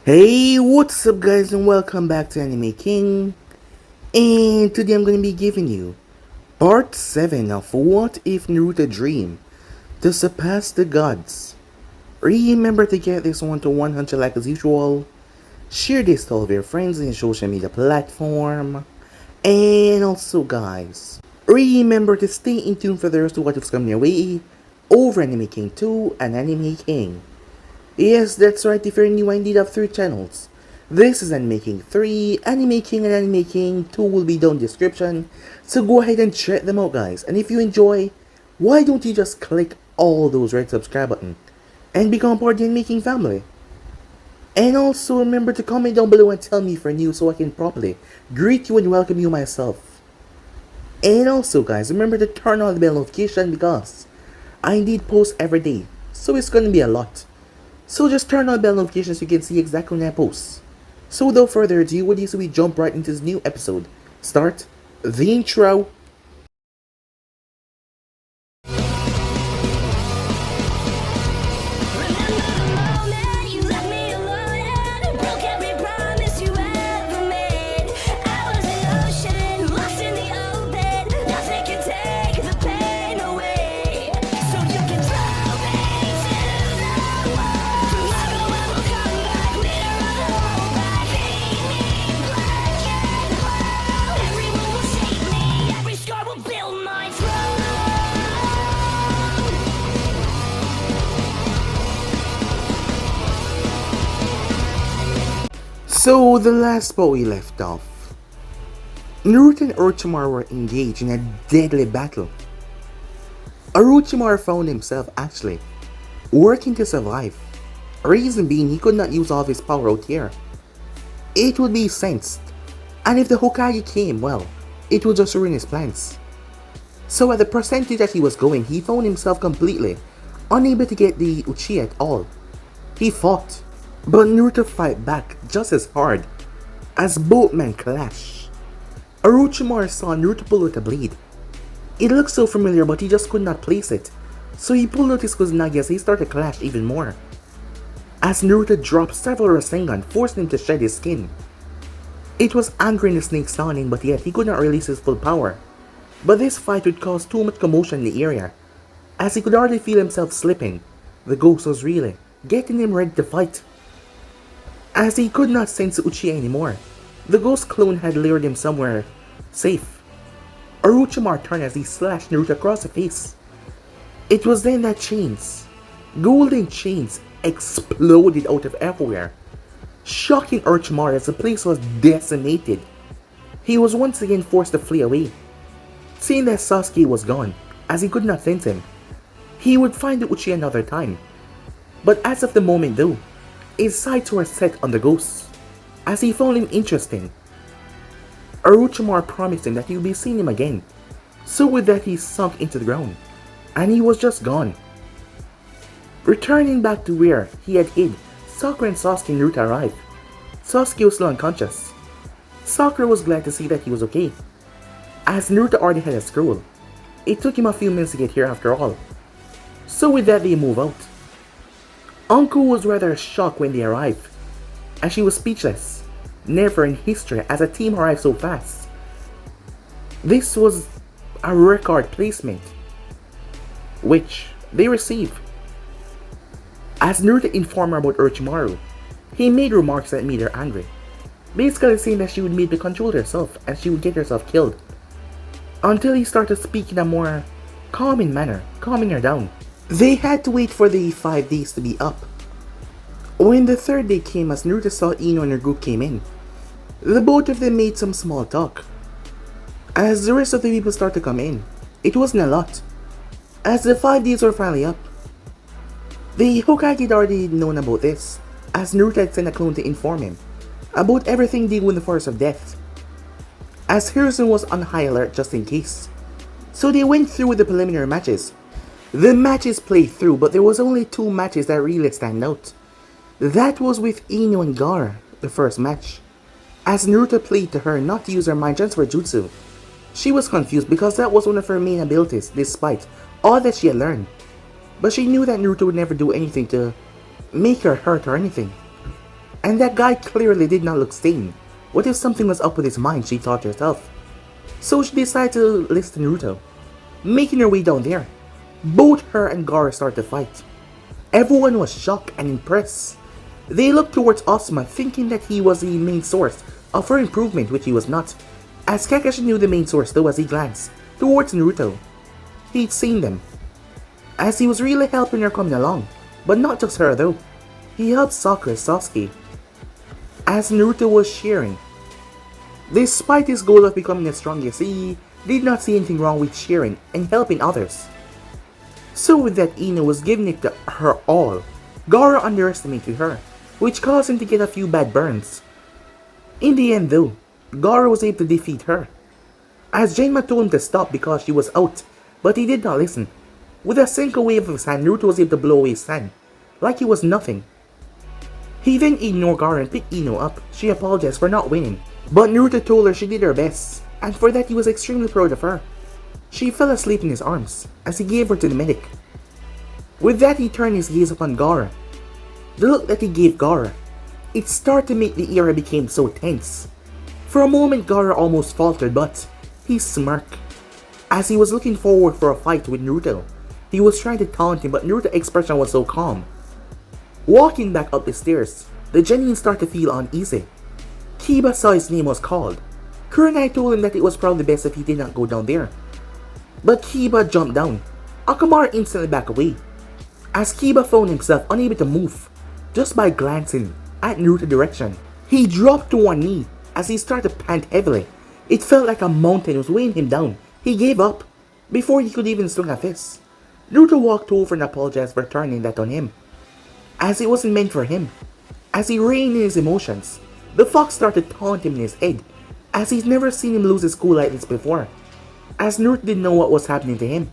Hey, what's up guys and welcome back to Anime King. And today I'm going to be giving you part 7 of What If Naruto Dream to Surpass the Gods. Remember to get this one to 100 like as usual. Share this to all of your friends in your social media platform. And also guys, remember to stay in tune for the rest of what is coming your way over Anime King 2 and Anime King. Yes, that's right, if you're new I indeed have 3 channels. This is Anime King 3, Anime King and Anime King 2 will be down in the description, so go ahead and check them out guys. And if you enjoy, why don't you just click all those red subscribe button and become part of the Anime King family. And also remember to comment down below and tell me if you're new so I can properly greet you and welcome you myself. And also guys, remember to turn on the bell notification because I indeed post every day, so it's gonna be a lot. So just turn on bell notifications so you can see exactly when I post. So without further ado, what do you say we jump right into this new episode? Start the intro. So the last spot we left off, Naruto and Orochimaru were engaged in a deadly battle. Orochimaru found himself actually working to survive. Reason being he could not use all of his power out here. It would be sensed, and if the Hokage came, well, it would just ruin his plans. So at the percentage that he was going, he found himself completely unable to get the Uchiha at all. He fought, but Naruto fight back just as hard as both men clash. Orochimaru saw Naruto pull out a blade. It looked so familiar but he just could not place it, so he pulled out his Kusanagi as he started to clash even more. As Naruto dropped several Rasengan, forcing him to shed his skin. It was anger in the snake sounding, but yet he could not release his full power. But this fight would cause too much commotion in the area, as he could hardly feel himself slipping. The ghost was really getting him ready to fight. As he could not sense Uchiha anymore, the ghost clone had lured him somewhere safe. Orochimaru turned as he slashed Naruto across the face. It was then that chains, golden chains, exploded out of everywhere, shocking Orochimaru as the place was decimated. He was once again forced to flee away. Seeing that Sasuke was gone, as he could not sense him, he would find the Uchiha another time. But as of the moment though, his sights were set on the ghost, as he found him interesting. Orochimaru promised him that he would be seeing him again, so with that he sunk into the ground, and he was just gone. Returning back to where he had hid, Sakura and Sasuke and Naruto arrived. Sasuke was still unconscious. Sakura was glad to see that he was okay, as Naruto already had a scroll. It took him a few minutes to get here after all. So with that they move out. Anko was rather shocked when they arrived, and she was speechless. Never in history has a team arrived so fast. This was a record placement, which they received. As Naruto informed her about Orochimaru, he made remarks that made her angry, basically saying that she would need to control herself and she would get herself killed, until he started speaking in a more calming manner, calming her down. They had to wait for the 5 days to be up. When the 3rd day came, as Naruto saw Ino and her group came in, the both of them made some small talk. As the rest of the people started to come in, it wasn't a lot, as the 5 days were finally up. The Hokage had already known about this, as Naruto had sent a clone to inform him about everything dealing with the Forest of Death, as Hiruzen was on high alert just in case. So they went through with the preliminary matches. The matches played through, but there was only 2 matches that really stand out. That was with Ino and Gaara, the first match, as Naruto played to her not to use her mind transfer jutsu. She was confused because that was one of her main abilities despite all that she had learned, but she knew that Naruto would never do anything to make her hurt or anything. And that guy clearly did not look sane. What if something was up with his mind, she thought to herself. So she decided to listen to Naruto. Making her way down there, both her and Gaara started to fight. Everyone was shocked and impressed. They looked towards Asuma thinking that he was the main source of her improvement, which he was not. As Kakashi knew the main source though as he glanced towards Naruto. He'd seen them. As he was really helping her coming along. But not just her though. He helped Sakura Sasuke. As Naruto was cheering. Despite his goal of becoming the strongest, he did not see anything wrong with cheering and helping others. So with that, Ino was giving it to her all. Gaara underestimated her, which caused him to get a few bad burns. In the end though, Gaara was able to defeat her. As Genma told him to stop because she was out, but he did not listen. With a single wave of his hand, Naruto was able to blow away his hand, like he was nothing. He then ignored Gaara and picked Ino up. She apologized for not winning, but Naruto told her she did her best, and for that he was extremely proud of her. She fell asleep in his arms, as he gave her to the medic. With that he turned his gaze upon Gaara. The look that he gave Gaara, it started to make the air became so tense. For a moment Gaara almost faltered, but he smirked. As he was looking forward for a fight with Naruto, he was trying to taunt him, but Naruto's expression was so calm. Walking back up the stairs, the genin started to feel uneasy. Kiba saw his name was called. Kurenai told him that it was probably best if he did not go down there. But Kiba jumped down. Akamaru instantly backed away. As Kiba found himself unable to move, just by glancing at Naruto's direction. He dropped to one knee as he started to pant heavily. It felt like a mountain was weighing him down. He gave up before he could even swing a fist. Naruto walked over and apologized for turning that on him, as it wasn't meant for him. As he reined in his emotions, the fox started taunting him in his head, as he's never seen him lose his cool like this before, as Naruto didn't know what was happening to him.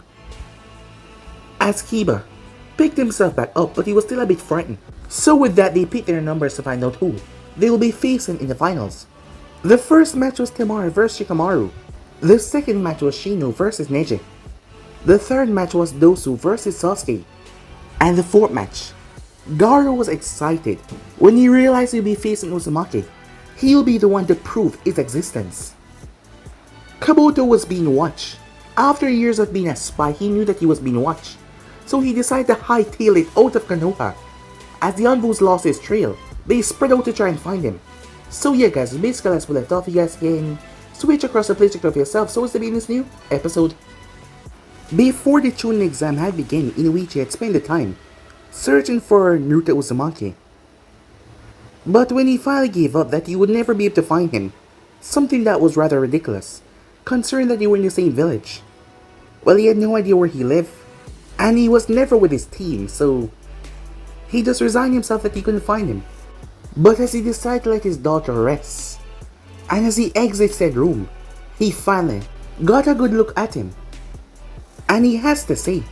As Kiba picked himself back up, but he was still a bit frightened. So with that, they picked their numbers to find out who they will be facing in the finals. The first match was Temari vs Shikamaru. The second match was Shino vs Neji. The third match was Dosu vs Sasuke. And the fourth match, Gaara was excited when he realized he'll be facing Uzumaki. He'll be the one to prove its existence. Kabuto was being watched. After years of being a spy, he knew that he was being watched. So he decided to hightail it out of Konoha. As the Anvus lost his trail, they spread out to try and find him. So yeah guys, basically as we left off, you guys can switch across the playstick of yourself so as to be in this new episode. Before the Chunin exam had begun, Inoichi had spent the time searching for Naruto Uzumaki. But when he finally gave up that he would never be able to find him, something that was rather ridiculous, considering that they were in the same village. Well, he had no idea where he lived, and he was never with his team, so he just resigned himself that he couldn't find him. But as he decided to let his daughter rest, and as he exits said room, he finally got a good look at him. And he has to say,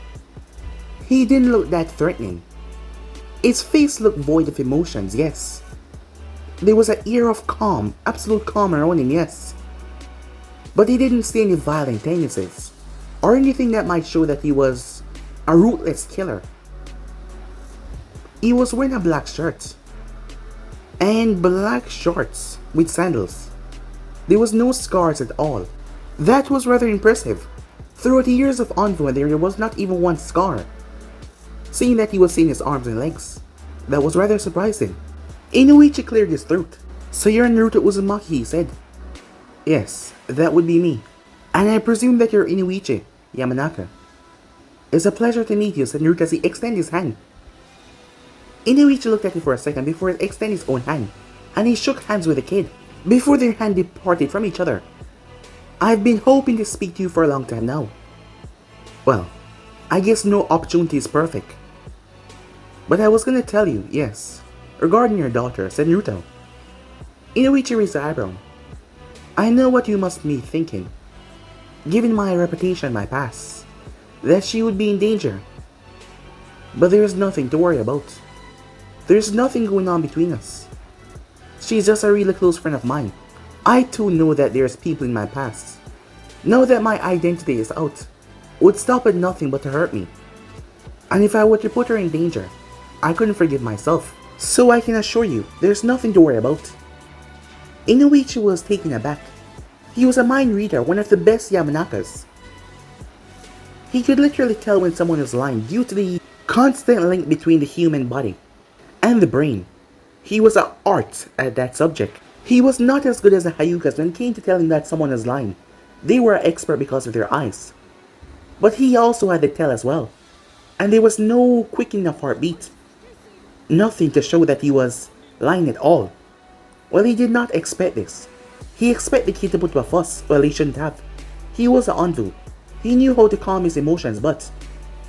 he didn't look that threatening. His face looked void of emotions, yes. There was an air of calm, absolute calm around him, yes. But he didn't see any violent tendencies, or anything that might show that he was a ruthless killer. He was wearing a black shirt, and black shorts with sandals. There was no scars at all. That was rather impressive. Throughout the years of Anvu, there was not even one scar. Seeing that he was seeing his arms and legs, that was rather surprising. Inoichi cleared his throat. So you're Naruto Uzumaki, he said. Yes, that would be me. And I presume that you're Inoichi Yamanaka. It's a pleasure to meet you, said Naruto as he extended his hand. Inoichi looked at him for a second before he extended his own hand, and he shook hands with the kid, before their hands departed from each other. I've been hoping to speak to you for a long time now. Well, I guess no opportunity is perfect. But I was gonna tell you, yes, regarding your daughter, said Naruto. Inoichi raised his eyebrow. I know what you must be thinking, given my reputation and my past, that she would be in danger. But there is nothing to worry about. There's nothing going on between us. She's just a really close friend of mine. I too know that there's people in my past. Now that my identity is out, would stop at nothing but to hurt me. And if I were to put her in danger, I couldn't forgive myself. So I can assure you, there's nothing to worry about. Inoichi was taken aback. He was a mind reader, one of the best Yamanakas. He could literally tell when someone was lying due to the constant link between the human body and the brain. He was an art at that subject. He was not as good as the Hyugas when it came to telling that someone was lying. They were an expert because of their eyes. But he also had the tell as well. And there was no quick enough heartbeat. Nothing to show that he was lying at all. Well, he did not expect this. He expected the kid to put up a fuss. Well, he shouldn't have. He was an Anvu. He knew how to calm his emotions, but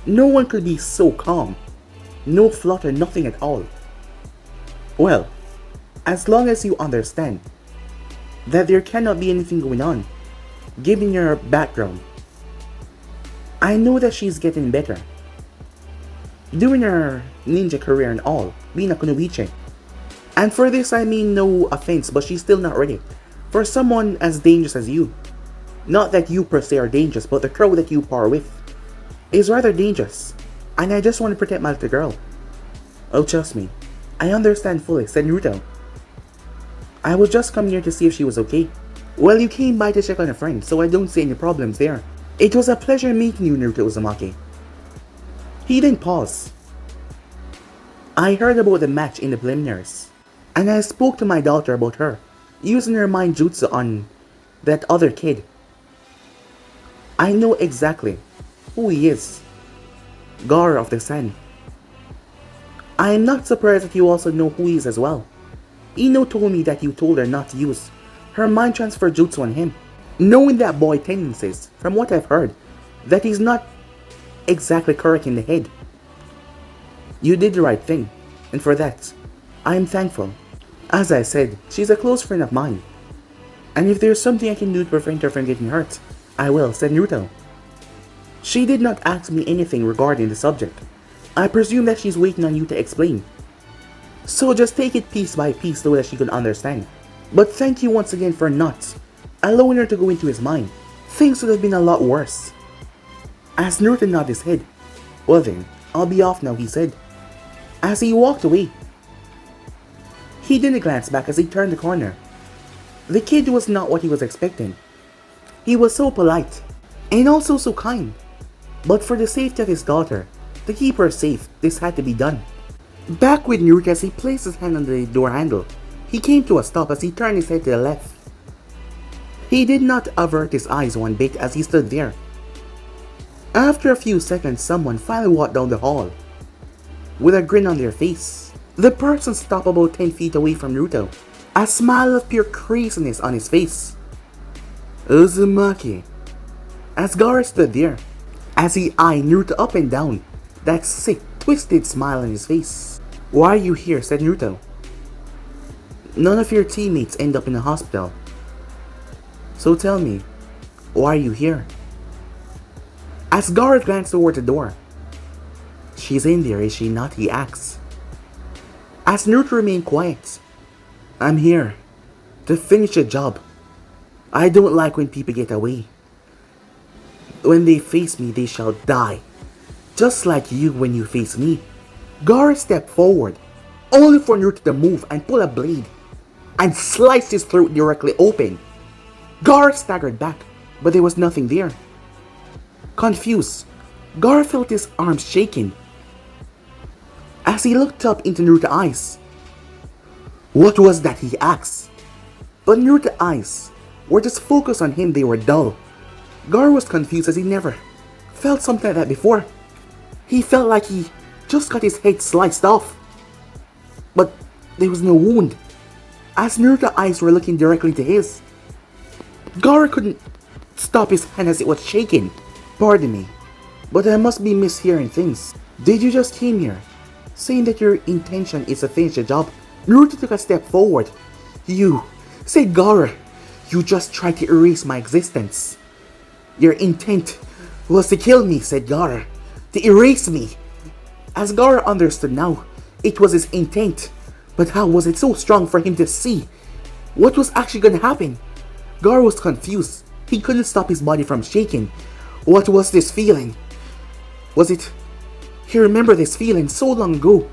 no one could be so calm. No flutter, nothing at all. Well, as long as you understand that there cannot be anything going on, given your background. I know that she's getting better. Doing her ninja career and all, being a kunoichi. And for this I mean no offense, but she's still not ready. For someone as dangerous as you. Not that you per se are dangerous, but the crowd that you par with is rather dangerous. And I just want to protect my little girl. Oh, trust me. I understand fully, said Naruto. I was just coming here to see if she was okay. Well, you came by to check on a friend, so I don't see any problems there. It was a pleasure meeting you, Naruto Uzumaki. He then paused. I heard about the match in the preliminaries, and I spoke to my daughter about her, using her mind jutsu on that other kid. I know exactly who he is. Gaara of the Sun. I am not surprised that you also know who he is as well. Ino told me that you told her not to use her mind transfer jutsu on him, knowing that boy tendencies, from what I've heard, that he's not exactly correct in the head. You did the right thing, and for that, I am thankful. As I said, she's a close friend of mine, and if there's something I can do to prevent her from getting hurt, I will, said Naruto. She did not ask me anything regarding the subject. I presume that she's waiting on you to explain. So just take it piece by piece so that she can understand. But thank you once again for not allowing her to go into his mind. Things would have been a lot worse. As Naruto nodded his head. Well then, I'll be off now, he said. As he walked away. He didn't glance back as he turned the corner. The kid was not what he was expecting. He was so polite, and also so kind. But for the safety of his daughter, to keep her safe, this had to be done. Back with Naruto as he placed his hand on the door handle, he came to a stop as he turned his head to the left. He did not avert his eyes one bit as he stood there. After a few seconds, someone finally walked down the hall, with a grin on their face. The person stopped about 10 feet away from Naruto, a smile of pure craziness on his face. Uzumaki. As Gaara stood there, as he eyed Naruto up and down, that sick, twisted smile on his face. Why are you here? Said Naruto. None of your teammates end up in a hospital. So tell me, why are you here? As Gaara glanced toward the door. She's in there, is she not? He asks. As Naruto remained quiet. I'm here to finish a job. I don't like when people get away. When they face me, they shall die. Just like you when you face me. Gaara stepped forward, only for Naruto to move and pull a blade, and slice his throat directly open. Gaara staggered back, but there was nothing there. Confused, Gaara felt his arms shaking as he looked up into Naruto's eyes. What was that? He asked. But Naruto's eyes were just focused on him, they were dull. Gaara was confused as he never felt something like that before. He felt like he just got his head sliced off. But there was no wound. As Naruto's eyes were looking directly into his, Gaara couldn't stop his hand as it was shaking. Pardon me, but I must be mishearing things. Did you just came here, saying that your intention is to finish the job? Naruto took a step forward. You, said Gaara, you just tried to erase my existence. Your intent was to kill me, said Gaara. To erase me. As Gaara understood now, it was his intent. But how was it so strong for him to see what was actually going to happen? Gaara was confused. He couldn't stop his body from shaking. What was this feeling? Was it... He remembered this feeling so long ago.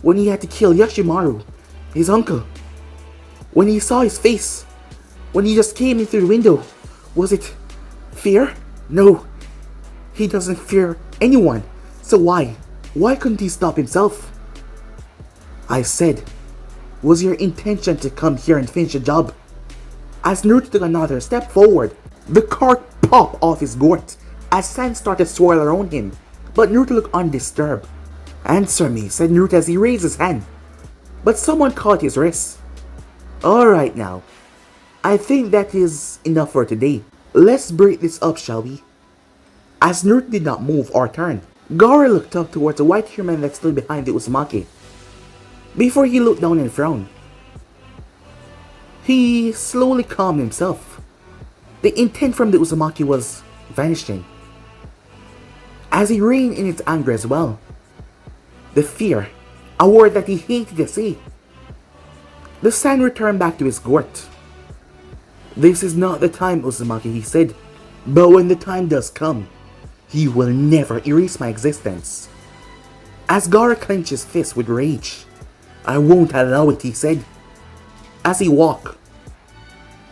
when he had to kill Yoshimaru, his uncle. When he saw his face, when he just came in through the window, was it fear? No, he doesn't fear anyone. So why? Why couldn't he stop himself? I said, was your intention to come here and finish the job? As Naruto took another step forward, the cork popped off his gourd as sand started to swirl around him, but Naruto looked undisturbed. Answer me, said Naruto as he raised his hand, but someone caught his wrist. Alright now, I think that is enough for today. Let's break this up, shall we? As Naruto did not move or turn, Gaara looked up towards the white human that stood behind the Uzumaki. Before he looked down and frowned, he slowly calmed himself. The intent from the Uzumaki was vanishing, as he reined in its anger as well. The fear, a word that he hated to say. The sand returned back to his gourd. This is not the time, Uzumaki, he said, but when the time does come, you will never erase my existence. As Gaara clenched his fist with rage, I won't allow it, he said. As he walked,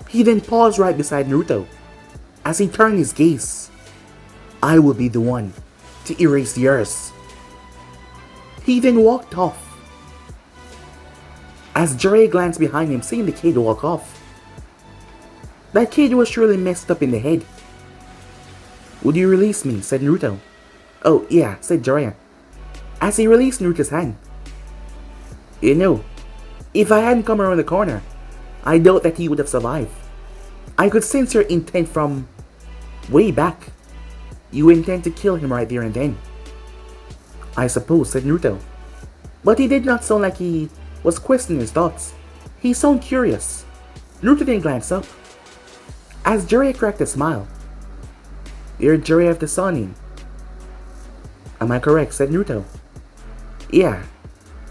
he then paused right beside Naruto. As he turned his gaze, I will be the one to erase yours. He then walked off. As Jiraiya glanced behind him, seeing the kid walk off. That kid was surely messed up in the head. Would you release me? Said Naruto. Oh yeah, said Jiraiya, as he released Naruto's hand. You know, if I hadn't come around the corner, I doubt that he would have survived. I could sense your intent from way back. You intend to kill him right there and then. I suppose, said Naruto. But he did not sound like he was questioning his thoughts. He sounded curious. Naruto then glanced up. As Jiraiya cracked a smile. You're Jiraiya of the Sannin. Am I correct? Said Naruto. Yeah,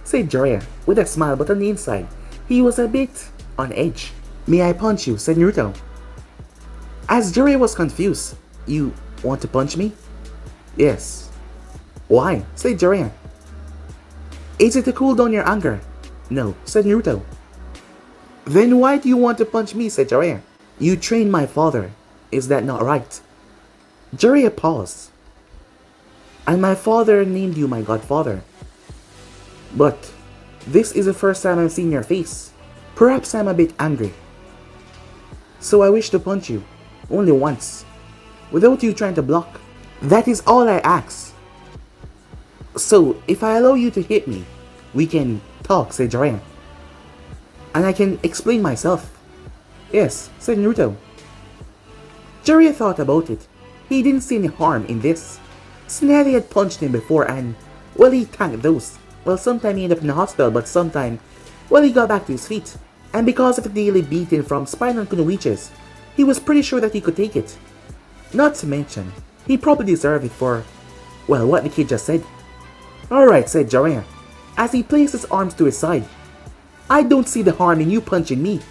said Jiraiya with a smile, but on the inside, he was a bit on edge. May I punch you? Said Naruto. As Jiraiya was confused. You want to punch me? Yes. Why? Said Jiraiya. Is it to cool down your anger? No, said Naruto. Then why do you want to punch me? Said Jiraiya. You trained my father. Is that not right? Jiraiya paused. And my father named you my godfather. But this is the first time I've seen your face. Perhaps I'm a bit angry. So I wish to punch you. Only once. Without you trying to block. That is all I ask. So if I allow you to hit me, we can talk, said Jiraiya. And I can explain myself. Yes, said Naruto. Jiraiya thought about it. He didn't see any harm in this. Snazzy had punched him before and, well, he tanked those. Well, sometime he ended up in the hospital, but sometime, well, he got back to his feet. And because of the daily beating from spinal kunoichis, he was pretty sure that he could take it. Not to mention, he probably deserved it for, well, what the kid just said. Alright, said Jiraiya, as he placed his arms to his side. I don't see the harm in you punching me.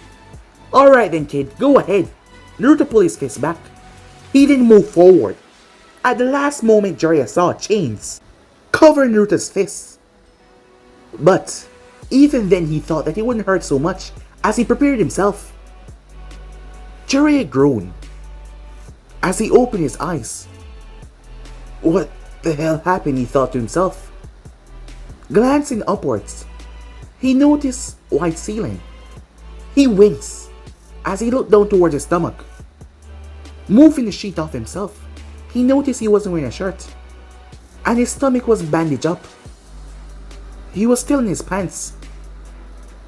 Alright then, kid, go ahead. Naruto pulled his fist back. He didn't move forward. At the last moment, Jiraiya saw chains cover Naruto's fists. But even then, he thought that it wouldn't hurt so much as he prepared himself. Jiraiya groaned as he opened his eyes. What the hell happened? He thought to himself. Glancing upwards, he noticed white ceiling. He winced as he looked down towards his stomach. Moving the sheet off himself, he noticed he wasn't wearing a shirt, and his stomach was bandaged up. He was still in his pants.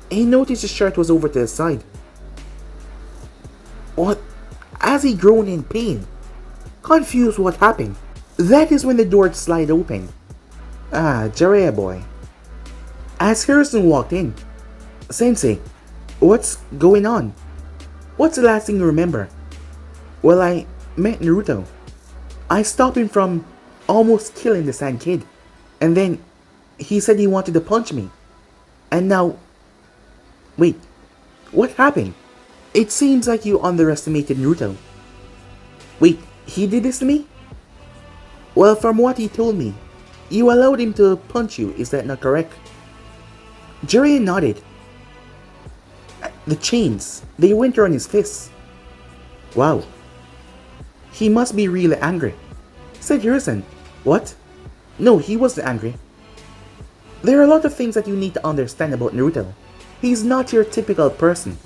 He noticed his shirt was over to the side. What? As he groaned in pain, confused what happened. That is when the door slid open. Ah, Jiraiya boy. As Harrison walked in, Sensei, what's going on? What's the last thing you remember? Well, I met Naruto. I stopped him from almost killing the Sand Kid. And then he said he wanted to punch me. And now... Wait, what happened? It seems like you underestimated Naruto. Wait, he did this to me? Well, from what he told me, you allowed him to punch you, is that not correct? Jiraiya nodded. The chains, they went around his fists. Wow. He must be really angry, said Hiruzen. What? No, he wasn't angry. There are a lot of things that you need to understand about Naruto. He's not your typical person.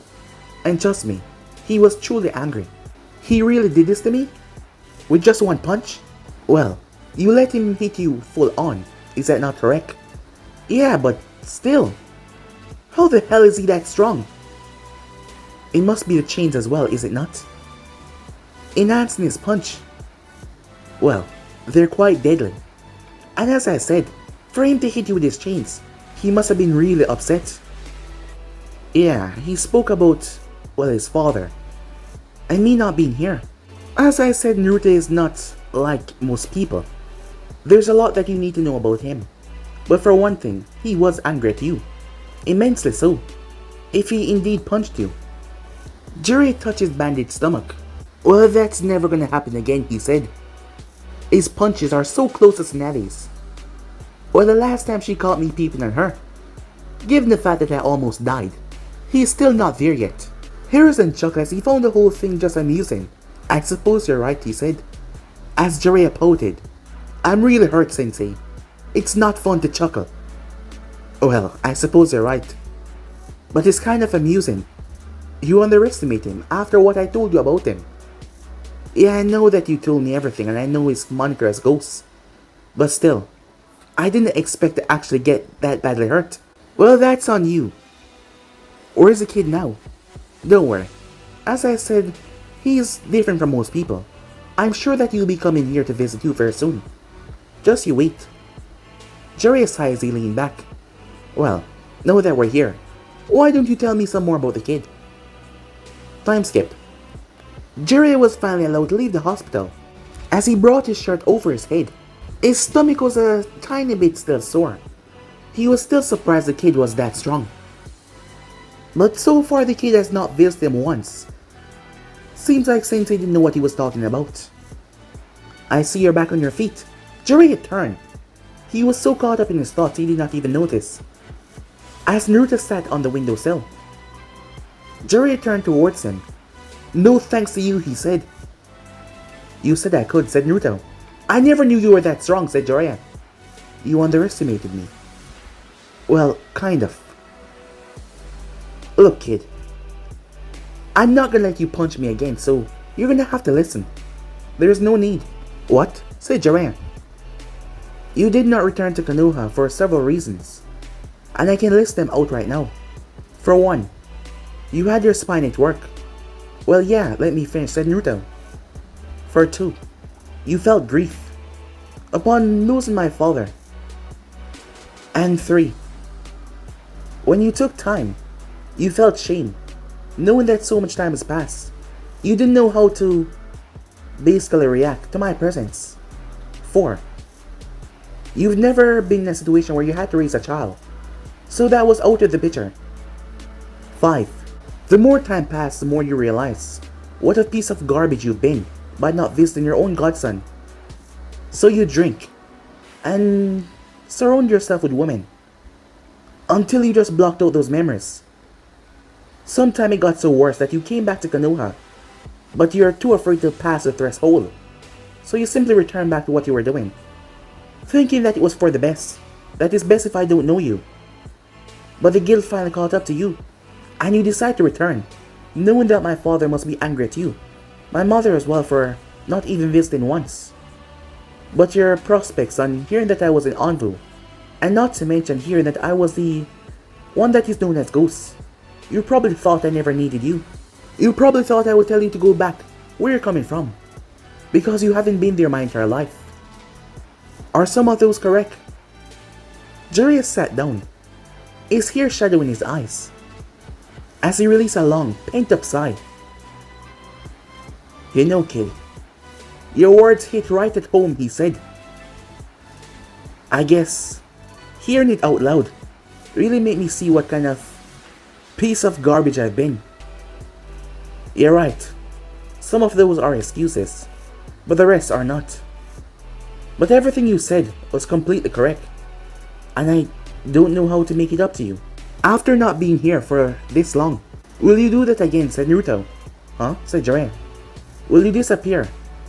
And trust me, he was truly angry. He really did this to me? With just one punch? Well, you let him hit you full on, is that not correct? Yeah, but still. How the hell is he that strong? It must be the chains as well, is it not? Enhancing his punch. Well, they're quite deadly. And as I said, for him to hit you with his chains, he must have been really upset. Yeah, he spoke about, well, his father. And me not being here. As I said, Naruto is not like most people. There's a lot that you need to know about him. But for one thing, he was angry at you. Immensely so. If he indeed punched you. Jiraiya touched his bandaged stomach. Well, that's never gonna happen again, he said. His punches are so close to Tsunade's. Well, the last time she caught me peeping on her. Given the fact that I almost died. He's still not there yet. Hiruzen chuckled as he found the whole thing just amusing. I suppose you're right, he said. As Jiraiya pouted. I'm really hurt, Sensei. It's not fun to chuckle. Well, I suppose you're right. But it's kind of amusing. You underestimate him after what I told you about him. Yeah, I know that you told me everything and I know his moniker as Ghost. But still, I didn't expect to actually get that badly hurt. Well, that's on you. Where's the kid now? Don't worry. As I said, he's different from most people. I'm sure that he'll be coming here to visit you very soon. Just you wait. Jiraiya sighed as he leaned back. Well, now that we're here, why don't you tell me some more about the kid? Time skip. Jiraiya was finally allowed to leave the hospital. As he brought his shirt over his head, his stomach was a tiny bit still sore. He was still surprised the kid was that strong. But so far the kid has not visited him once. Seems like Sensei didn't know what he was talking about. I see you're back on your feet. Jiraiya turned. He was so caught up in his thoughts he did not even notice. As Naruto sat on the windowsill, Jiraiya turned towards him. No thanks to you, he said. You said I could, said Naruto. I never knew you were that strong, said Jiraiya. You underestimated me. Well, kind of. Look, kid. I'm not gonna let you punch me again, so you're gonna have to listen. There's no need. What? Said Jiraiya. You did not return to Konoha for several reasons, and I can list them out right now. For one, you had your spine at work. Well, yeah, let me finish, said Naruto. For two, you felt grief upon losing my father. And three, when you took time, you felt shame, knowing that so much time has passed. You didn't know how to basically react to my presence. 4. You've never been in a situation where you had to raise a child, so that was out of the picture. 5. The more time passed, the more you realize what a piece of garbage you've been by not visiting your own godson. So you drink and surround yourself with women until you just blocked out those memories. Sometime it got so worse that you came back to Konoha, but you're too afraid to pass the threshold, so you simply returned back to what you were doing, thinking that it was for the best, that it's best if I don't know you. But the guilt finally caught up to you, and you decide to return, knowing that my father must be angry at you, my mother as well for not even visiting once. But your prospects on hearing that I was in Anvu, and not to mention hearing that I was the one that is known as Ghost, you probably thought I never needed you. You probably thought I would tell you to go back where you're coming from, because you haven't been there my entire life. Are some of those correct? Jiraiya sat down, his hair shadowing his eyes, as he released a long, pent-up sigh. You know, kid, your words hit right at home, he said. I guess hearing it out loud really made me see what kind of piece of garbage I've been. You're right. Some of those are excuses, but the rest are not. But everything you said was completely correct, and I don't know how to make it up to you. After not being here for this long. Will you do that again, said Naruto. Huh? Said Jiraiya. Will you disappear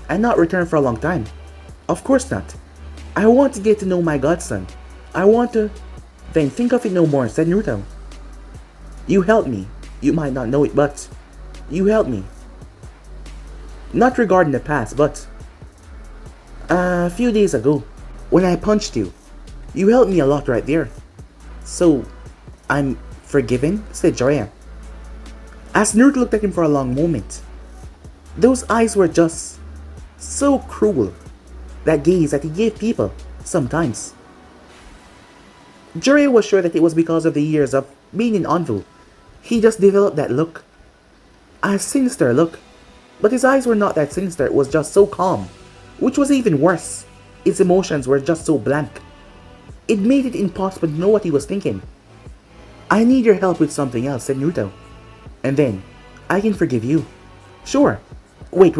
and not return for a long time? Of course not. I want to get to know my godson. I want to... Then think of it no more, said Naruto. You helped me. You might not know it, but... You helped me. Not regarding the past, but... A few days ago, when I punched you, you helped me a lot right there. So, I'm forgiven, said Jiraiya. As Naruto looked at him for a long moment, those eyes were just so cruel, that gaze that he gave people sometimes. Jiraiya was sure that it was because of the years of being in Anvil. He just developed that look. A sinister look. But his eyes were not that sinister, it was just so calm. Which was even worse. His emotions were just so blank. It made it impossible to know what he was thinking. I need your help with something else, said Naruto. And then, I can forgive you. Sure. Wait.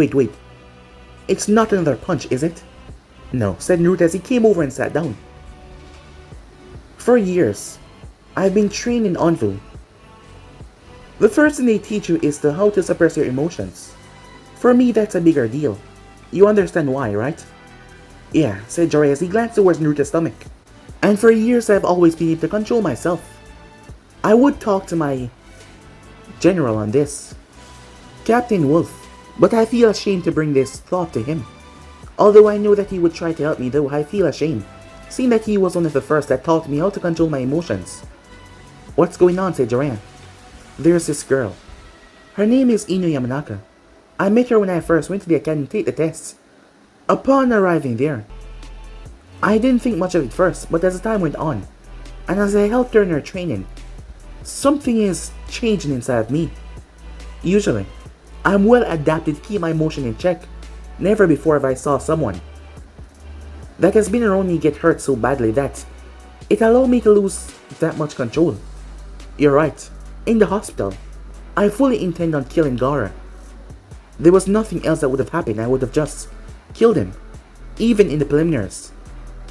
It's not another punch, is it? No, said Naruto as he came over and sat down. For years, I've been trained in Anvil. The first thing they teach you is how to suppress your emotions. For me, that's a bigger deal. You understand why, right? Yeah, said Jiraiya as he glanced towards Naruto's stomach. And for years, I've always been able to control myself. I would talk to my general on this, Captain Wolf, but I feel ashamed to bring this thought to him. Although I know that he would try to help me, though I feel ashamed, seeing that he was one of the first that taught me how to control my emotions. What's going on, said Jiraiya. There's this girl. Her name is Inu Yamanaka. I met her when I first went to the academy to take the tests. Upon arriving there, I didn't think much of it first, but as the time went on, and as I helped her in her training, something is changing inside of me. Usually, I'm well adapted to keep my emotion in check. Never before have I saw someone that has been around me get hurt so badly that it allowed me to lose that much control. You're right. In the hospital, I fully intend on killing Gaara. There was nothing else that would have happened. I would have just killed him. Even in the preliminaries,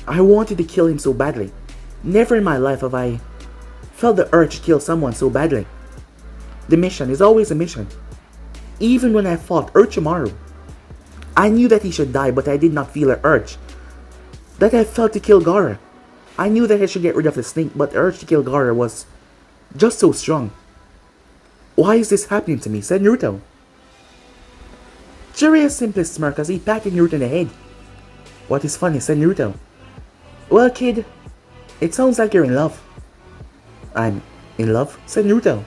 I wanted to kill him so badly. Never in my life have I felt the urge to kill someone so badly. The mission is always a mission. Even when I fought Orochimaru, I knew that he should die, but I did not feel an urge that I felt to kill Gaara. I knew that I should get rid of the snake, but the urge to kill Gaara was just so strong. Why is this happening to me, said Naruto. Jiraiya simply smirked as he patted Naruto in the head. What is funny, said Naruto. Well, kid, it sounds like you're in love. I'm in love, said Naruto.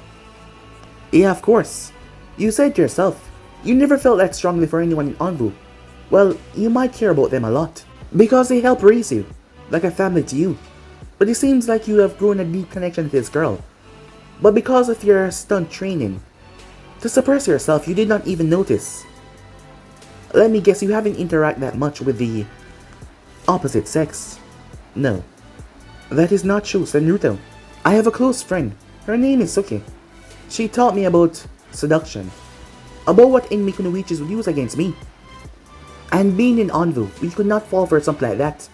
Yeah, of course. You said to yourself, you never felt that strongly for anyone in Anbu. Well, you might care about them a lot, because they help raise you, like a family to you. But it seems like you have grown a deep connection with this girl. But because of your stunt training, to suppress yourself, you did not even notice. Let me guess, you haven't interacted that much with the opposite sex. No, that is not true, said Naruto. I have a close friend. Her name is Sasuke. She taught me about seduction, about what enemy kunoichis would use against me. And being in Anvu, we could not fall for something like that.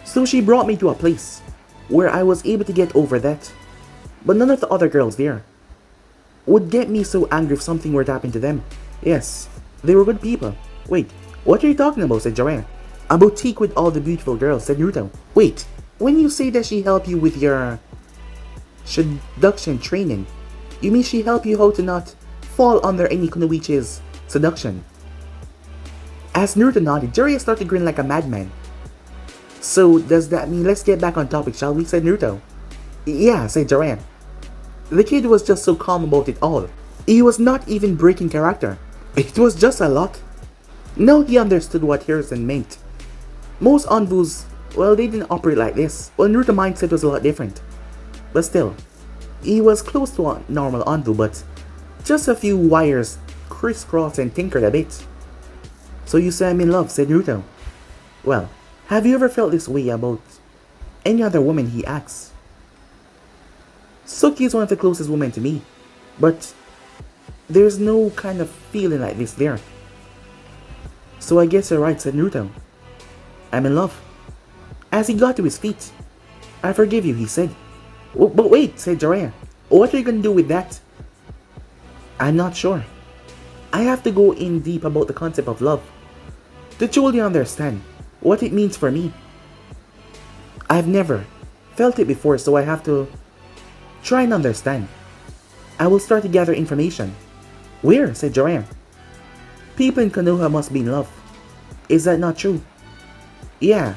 So she brought me to a place where I was able to get over that. But none of the other girls there would get me so angry if something were to happen to them. Yes, they were good people. Wait, what are you talking about, said Jiraiya. A boutique with all the beautiful girls, said Naruto. Wait, when you say that she helped you with your seduction training, you mean she helped you how to not fall under any kunoichi's seduction? As Naruto nodded, Jiraiya started grinning like a madman. So does that mean let's get back on topic, shall we, said Naruto. Yeah, said Jiraiya. The kid was just so calm about it all. He was not even breaking character. It was just a lot. Now he understood what Hiruzen meant. Most Anvus, well, they didn't operate like this. Well, Naruto's mindset was a lot different. But still, he was close to a normal Anvu, but just a few wires crisscrossed and tinkered a bit. So you say I'm in love, said Naruto. Well, have you ever felt this way about any other woman, he asks. Suki is one of the closest women to me, but there's no kind of feeling like this there. So I guess you're right, said Naruto. I'm in love. As he got to his feet, I forgive you, he said. But wait, said Jiraiya. What are you gonna do with that? I'm not sure. I have to go in deep about the concept of love to truly understand what it means for me. I've never felt it before, so I have to try and understand. I will start to gather information. Where? Said Jiraiya. People in Konoha must be in love. Is that not true? Yeah,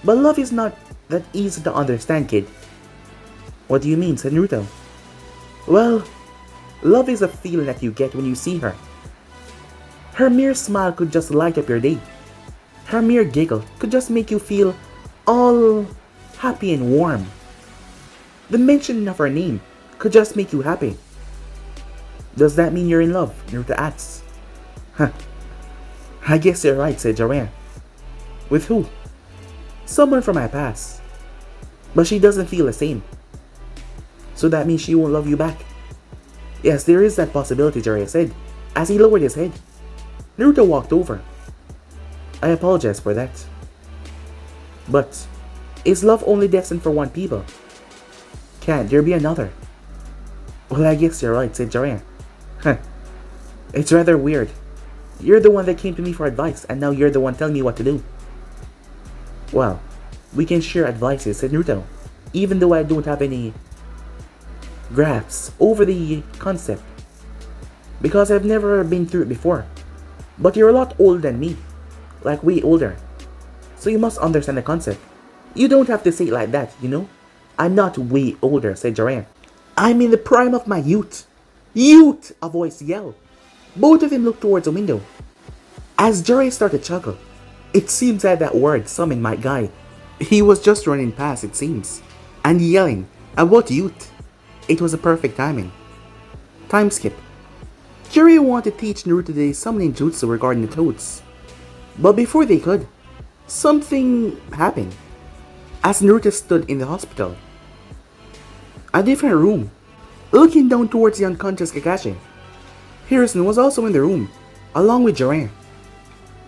but love is not that easy to understand, kid. What do you mean? Said Naruto. Well, love is a feeling that you get when you see her. Her mere smile could just light up your day. Her mere giggle could just make you feel all happy and warm. The mention of her name could just make you happy. Does that mean you're in love? Naruto asks. Huh. I guess you're right, said Jiraiya. With who? Someone from my past. But she doesn't feel the same. So that means she won't love you back. Yes, there is that possibility, Jiraiya said, as he lowered his head. Naruto walked over. I apologize for that. But, is love only destined for one people? Can't there be another? Well, I guess you're right, said Jiraiya. Huh. It's rather weird. You're the one that came to me for advice, and now you're the one telling me what to do. Well, we can share advices, said Naruto, even though I don't have any grasp over the concept, because I've never been through it before. But you're a lot older than me, like way older, so you must understand the concept. You don't have to say it like that, you know? I'm not way older, said Jiraiya. I'm in the prime of my youth. Youth! A voice yelled. Both of them looked towards the window. As Jiraiya started to chuckle, it seems that word summoned my guy. He was just running past, it seems, and yelling about youth. It was a perfect timing. Time skip. Jiraiya wanted to teach Naruto the summoning jutsu regarding the toads. But before they could, something happened. As Naruto stood in the hospital, a different room, looking down towards the unconscious Kakashi. Hiruzen was also in the room, along with Jiraiya.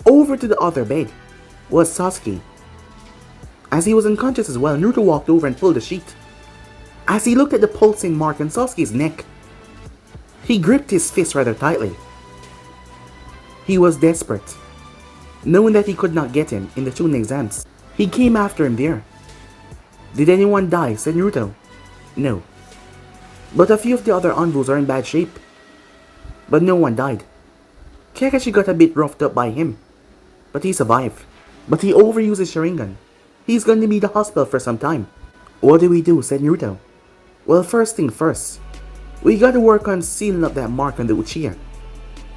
Over to the other bed was Sasuke. As he was unconscious as well, Naruto walked over and pulled the sheet. As he looked at the pulsing mark on Sasuke's neck, he gripped his fist rather tightly. He was desperate, knowing that he could not get him in the Chunin exams. He came after him there. Did anyone die? Said Naruto. No. But a few of the other envoys are in bad shape. But no one died. Kakashi got a bit roughed up by him, but he survived. But he overused his Sharingan. He's going to be in the hospital for some time. What do we do? Said Naruto. Well, first thing first, we gotta work on sealing up that mark on the Uchiha.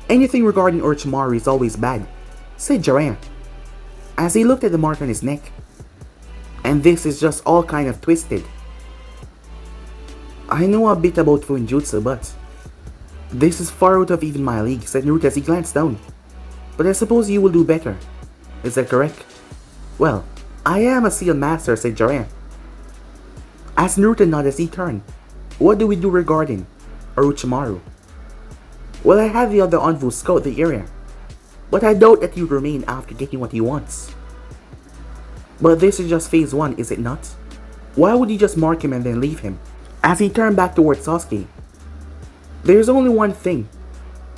Anything regarding Orochimaru is always bad, said Jiraiya, as he looked at the mark on his neck. And this is just all kind of twisted. I know a bit about Fuinjutsu, but this is far out of even my league, said Naruto as he glanced down. But I suppose you will do better. Is that correct? Well, I am a seal master, said Jiraiya. As Naruto nodded as he turned, what do we do regarding Orochimaru? Well, I had the other envoy scout the area, but I doubt that he'd remain after getting what he wants. But this is just phase 1, is it not? Why would you just mark him and then leave him? As he turned back towards Sasuke, there's only one thing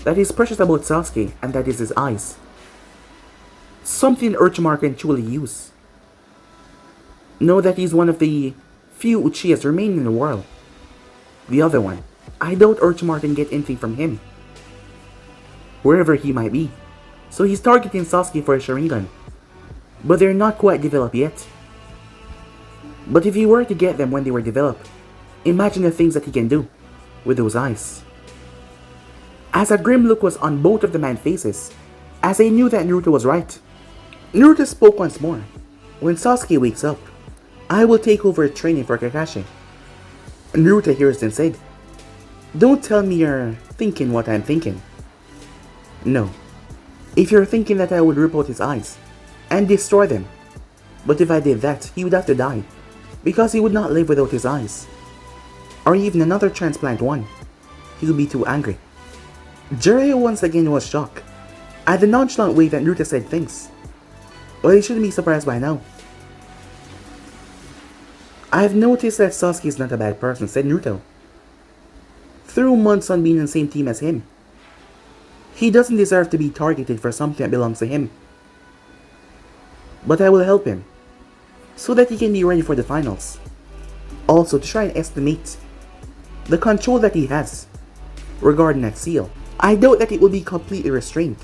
that is precious about Sasuke, and that is his eyes. Something Orochimaru can truly use. Know that he's one of the few Uchihas remaining in the world. The other one, I doubt Orochimaru can get anything from him, wherever he might be. So he's targeting Sasuke for a Sharingan, but they're not quite developed yet. But if he were to get them when they were developed, imagine the things that he can do with those eyes. As a grim look was on both of the men's faces, as they knew that Naruto was right. Naruto spoke once more. When Sasuke wakes up, I will take over training for Kakashi. Naruto hears and said, don't tell me you're thinking what I'm thinking. No. If you're thinking that I would rip out his eyes and destroy them, but if I did that, he would have to die, because he would not live without his eyes. Or even another transplant one. He would be too angry. Jiraiya once again was shocked at the nonchalant way that Naruto said things. Well, he shouldn't be surprised by now. I've noticed that Sasuke is not a bad person, said Naruto. Through months on being on the same team as him. He doesn't deserve to be targeted for something that belongs to him. But I will help him, so that he can be ready for the finals. Also to try and estimate the control that he has regarding that seal. I doubt that it will be completely restrained.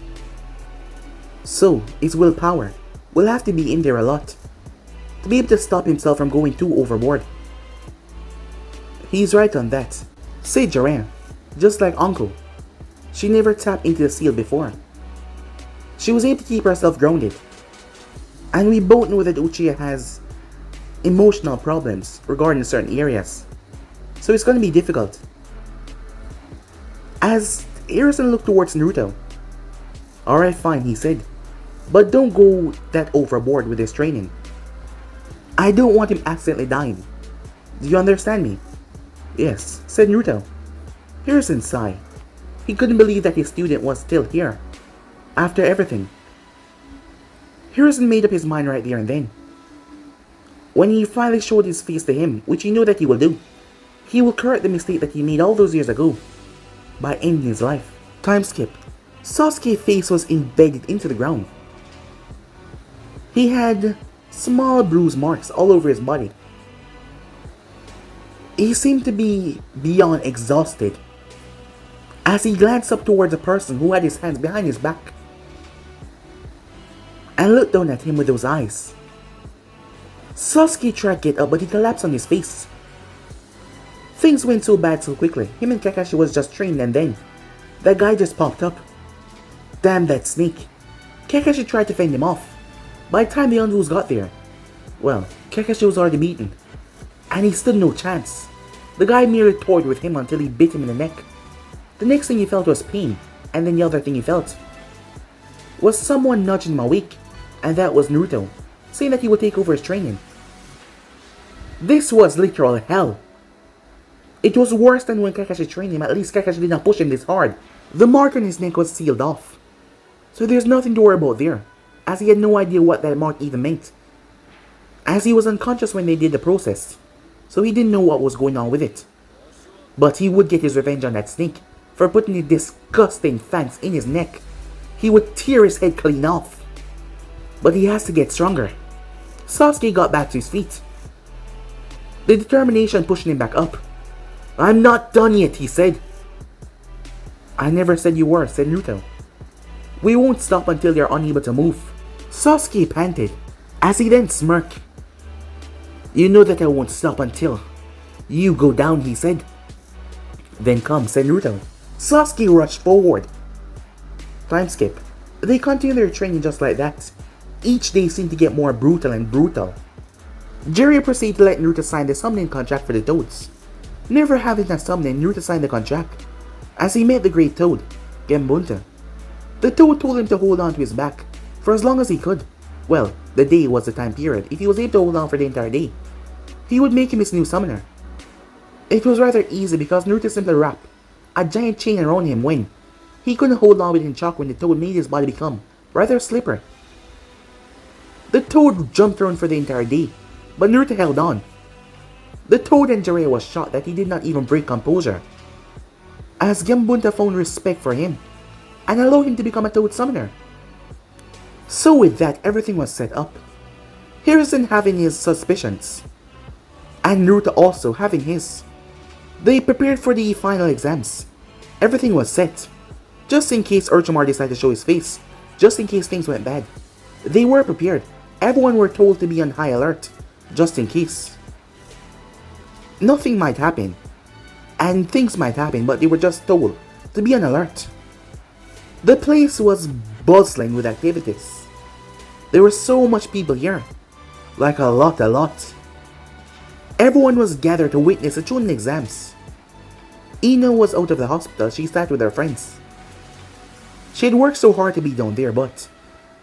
So, his willpower will have to be in there a lot to be able to stop himself from going too overboard. He's right on that. Said Jiraiya, just like Uncle. She never tapped into the seal before. She was able to keep herself grounded. And we both know that Uchiha has emotional problems regarding certain areas. So it's going to be difficult. As Hiruzen looked towards Naruto. Alright, fine, he said. But don't go that overboard with his training. I don't want him accidentally dying. Do you understand me? Yes, said Naruto. Hiruzen sighed. He couldn't believe that his student was still here. After everything. Hiruzen made up his mind right there and then. When he finally showed his face to him, which he knew that he will do, he will correct the mistake that he made all those years ago by ending his life. Time skip. Sasuke's face was embedded into the ground. He had small bruise marks all over his body. He seemed to be beyond exhausted as he glanced up towards a person who had his hands behind his back and looked down at him with those eyes. Sasuke tried to get up, but he collapsed on his face. Things went so bad so quickly. Him and Kakashi was just trained, and then that guy just popped up. Damn that snake. Kakashi tried to fend him off. By the time the Yonzus got there, well, Kakashi was already beaten, and he stood no chance. The guy merely toyed with him until he bit him in the neck. The next thing he felt was pain, and then the other thing he felt was someone nudging him awake, and that was Naruto, saying that he would take over his training. This was literal hell. It was worse than when Kakashi trained him. At least Kakashi did not push him this hard. The mark on his neck was sealed off, so there's nothing to worry about there, as he had no idea what that mark even meant, as he was unconscious when they did the process, so he didn't know what was going on with it. But he would get his revenge on that snake for putting the disgusting fangs in his neck. He would tear his head clean off. But he has to get stronger. Sasuke got back to his feet, the determination pushing him back up. I'm not done yet, he said. I never said you were, said Naruto. We won't stop until you're unable to move. Sasuke panted, as he then smirked. You know that I won't stop until you go down, he said. Then come, said Naruto. Sasuke rushed forward. Time skip. They continued their training just like that. Each day seemed to get more brutal and brutal. Jiraiya proceeded to let Naruto sign the summoning contract for the Toads. Never having a summoning, Naruto signed the contract, as he met the Great Toad, Genbunta. The Toad told him to hold on to his back for as long as he could. Well, the day was the time period. If he was able to hold on for the entire day, he would make him his new summoner. It was rather easy because Naruto simply wrapped a giant chain around him when he couldn't hold on within shock when the Toad made his body become rather slippery. The Toad jumped around for the entire day, but Naruto held on. The Toad and Jiraiya was shocked that he did not even break composure, as Genbunta found respect for him and allowed him to become a Toad summoner. So with that, everything was set up. Hiruzen having his suspicions, and Naruto also having his. They prepared for the final exams. Everything was set, just in case Orochimaru decided to show his face, just in case things went bad. They were prepared. Everyone were told to be on high alert, just in case. Nothing might happen, and things might happen, but they were just told to be on alert. The place was bustling with activities. There were so much people here, like a lot. Everyone was gathered to witness the Chunin exams. Ino was out of the hospital. She sat with her friends. She had worked so hard to be down there, but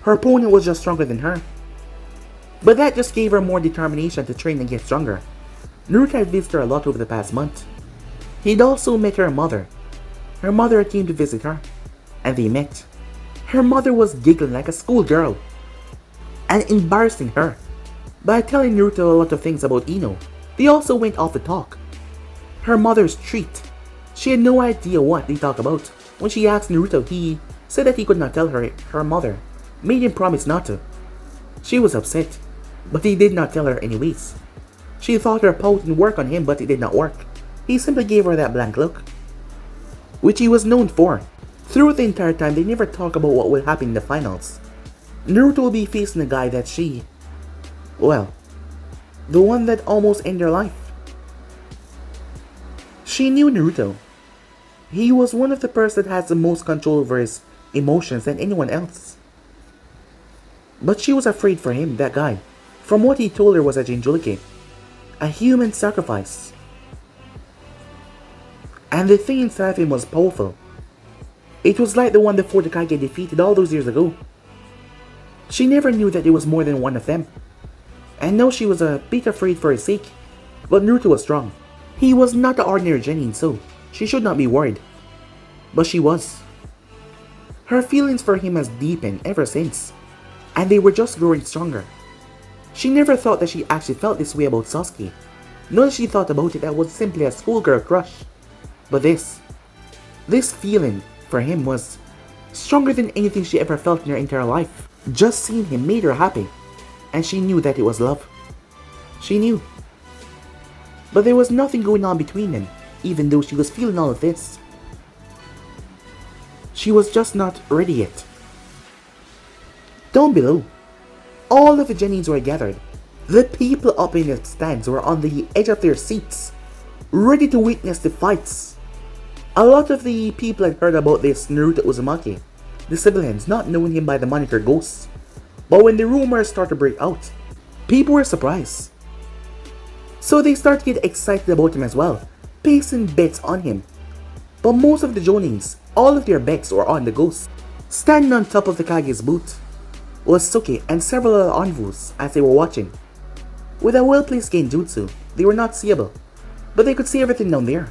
her opponent was just stronger than her. But that just gave her more determination to train and get stronger. Naruto had visited her a lot over the past month. He'd also met her mother. Her mother had came to visit her, and they met. Her mother was giggling like a schoolgirl and embarrassing her by telling Naruto a lot of things about Ino They also went off the talk. Her mother's treat. She had no idea what they talked about. When she asked Naruto, he said that he could not tell her. Her mother made him promise not to. She was upset, but he did not tell her anyways. She thought her pout would work on him, but it did not work. He simply gave her that blank look, which he was known for. Throughout the entire time, they never talk about what will happen in the finals. Naruto will be facing a guy that the one that almost ended her life. She knew Naruto. He was one of the person that has the most control over his emotions than anyone else. But she was afraid for him, that guy. From what he told her was a Jinchuriki, a human sacrifice. And the thing inside of him was powerful. It was like the one before the Kage defeated all those years ago. She never knew that there was more than one of them. And now she was a bit afraid for his sake. But Naruto was strong. He was not the ordinary genin, so she should not be worried. But she was. Her feelings for him has deepened ever since. And they were just growing stronger. She never thought that she actually felt this way about Sasuke. Nor she thought about it that was simply a schoolgirl crush. But this feeling for him was stronger than anything she ever felt in her entire life. Just seeing him made her happy. And she knew that it was love. She knew. But there was nothing going on between them, even though she was feeling all of this. She was just not ready yet. Down below, all of the genins were gathered. The people up in the stands were on the edge of their seats, ready to witness the fights. A lot of the people had heard about this Naruto Uzumaki, the civilians not knowing him by the moniker Ghost. But when the rumors started to break out, people were surprised. So they started to get excited about him as well, placing bets on him. But most of the Jonins, all of their bets were on the Ghost. Standing on top of the Kage's boot was Suke and several other Anvus as they were watching. With a well-placed genjutsu, they were not seeable, but they could see everything down there.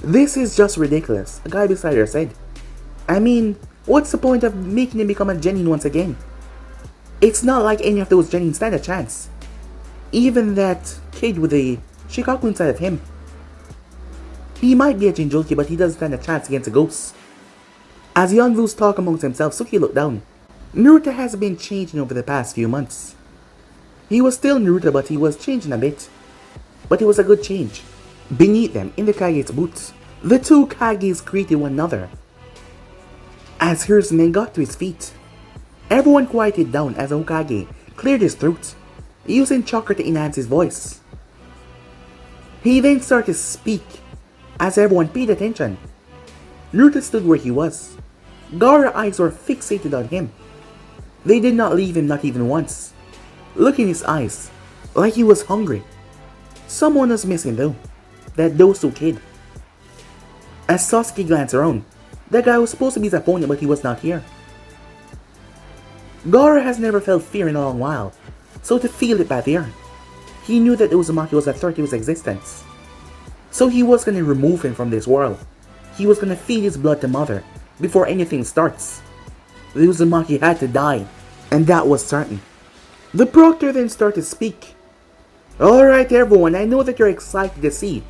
This is just ridiculous, a guy beside her said. I mean, what's the point of making him become a genin once again? It's not like any of those genins stand a chance. Even that kid with the Shikaku inside of him. He might be a Jinchuriki, but he doesn't stand a chance against a ghost. As the Anvus talk amongst themselves, Suki looked down. Naruto has been changing over the past few months. He was still Naruto, but he was changing a bit. But it was a good change. Beneath them, in the Kage's boots, the two Kages greeted one another. As Hiruzen got to his feet, everyone quieted down as Hokage cleared his throat, using chakra to enhance his voice. He then started to speak as everyone paid attention. Naruto stood where he was. Gaara's eyes were fixated on him. They did not leave him, not even once. Look in his eyes, like he was hungry. Someone was missing though, that Dosu kid. As Sasuke glanced around, that guy was supposed to be his opponent, but he was not here. Gaara has never felt fear in a long while, so to feel it back there, he knew that Uzumaki was a threat to his existence. So he was going to remove him from this world. He was going to feed his blood to Mother before anything starts. The Uzumaki had to die, and that was certain. The proctor then started to speak. Alright everyone, I know that you're excited to see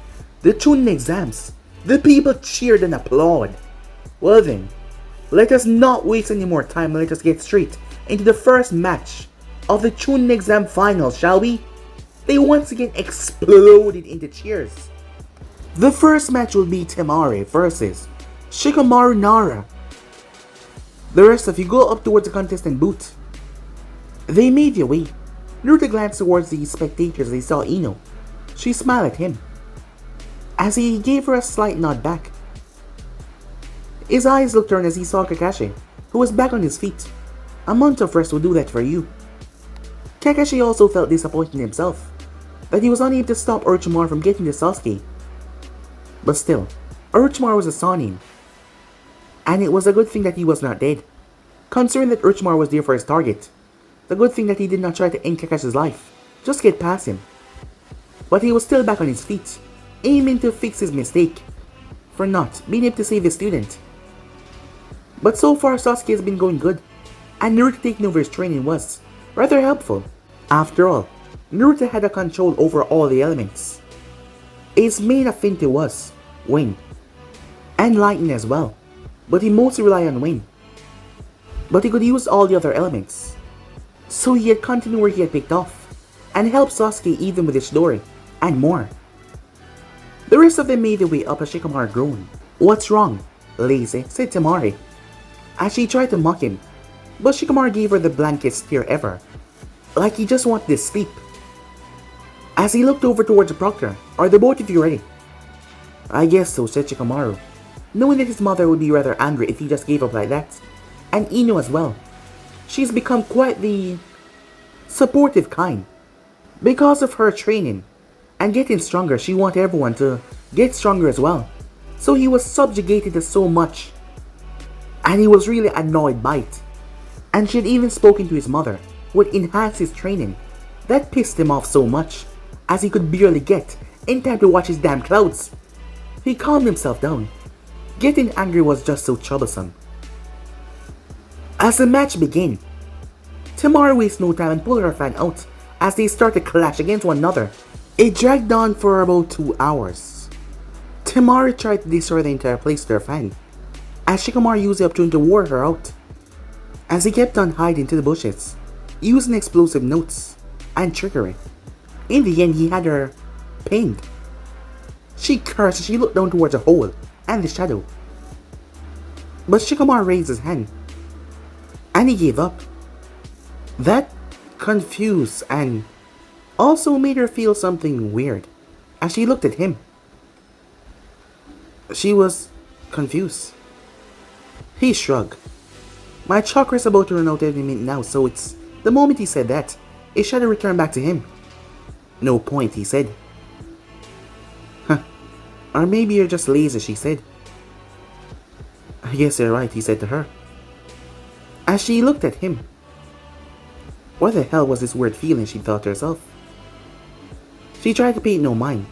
the Chunin exams. The people cheered and applauded. Well then, let us not waste any more time and let us get straight into the first match of the Chunin exam finals, shall we? They once again exploded into cheers. The first match will be Temari versus Shikamaru Nara. The rest of you go up towards the contestant booth. They made their way. Naruto glanced towards the spectators as he saw Ino. She smiled at him, as he gave her a slight nod back. His eyes looked turned as he saw Kakashi, who was back on his feet. A month of rest will do that for you. Kakashi also felt disappointed in himself, that he was unable to stop Orochimaru from getting to Sasuke. But still, Orochimaru was a Sannin, and it was a good thing that he was not dead. Considering that Orochimaru was there for his target, the good thing that he did not try to end Kakashi's life, just get past him. But he was still back on his feet, aiming to fix his mistake, for not being able to save his student. But so far Sasuke has been going good, and Naruto taking over his training was rather helpful. After all, Naruto had a control over all the elements. His main affinity was wind, and lightning as well, but he mostly relied on wind. But he could use all the other elements. So he had continued where he had picked off, and helped Sasuke even with Ishidori, and more. The rest of them made their way up as Shikamaru groaned. "What's wrong, lazy?" said Temari, as she tried to mock him, but Shikamaru gave her the blankest stare ever, like he just wanted to sleep. As he looked over towards the proctor, "Are the both of you ready?" "I guess so," said Shikamaru, knowing that his mother would be rather angry if he just gave up like that, and Ino as well. She's become quite the supportive kind. Because of her training and getting stronger, she wanted everyone to get stronger as well. So he was subjugated to so much, and he was really annoyed by it. And she had even spoken to his mother, who would enhance his training. That pissed him off so much, as he could barely get in time to watch his damn clouds. He calmed himself down. Getting angry was just so troublesome. As the match began, Temari wasted no time and pulled her fan out as they started to clash against one another. It dragged on for about 2 hours. Temari tried to destroy the entire place with her fan, as Shikamaru used the opportunity to ward her out, as he kept on hiding to the bushes, using explosive notes and trickery. In the end, he had her pinned. She cursed as she looked down towards a hole and the shadow. But Shikamaru raised his hand, and he gave up. That confused and also made her feel something weird as she looked at him. She was confused. He shrugged. "My chakra is about to run out any minute now, so it's..." The moment he said that, his shadow returned back to him. "No point," he said. "Huh. Or maybe you're just lazy," she said. "I guess you're right," he said to her, as she looked at him. What the hell was this weird feeling, she thought to herself. She tried to pay it no mind.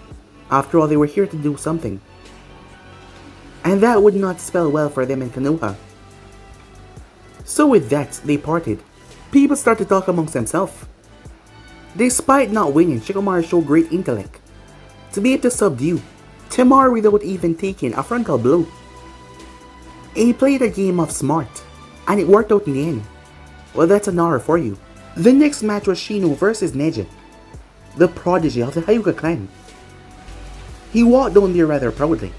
After all, they were here to do something, and that would not spell well for them in Konoha. So with that, they parted. People started to talk amongst themselves. Despite not winning, Shikamaru showed great intellect to be able to subdue Temari without even taking a frontal blow. He played a game of smart, and it worked out in the end. Well, that's an hour for you. The next match was Shino versus Neji, the prodigy of the Hyuga clan. He walked down there rather proudly.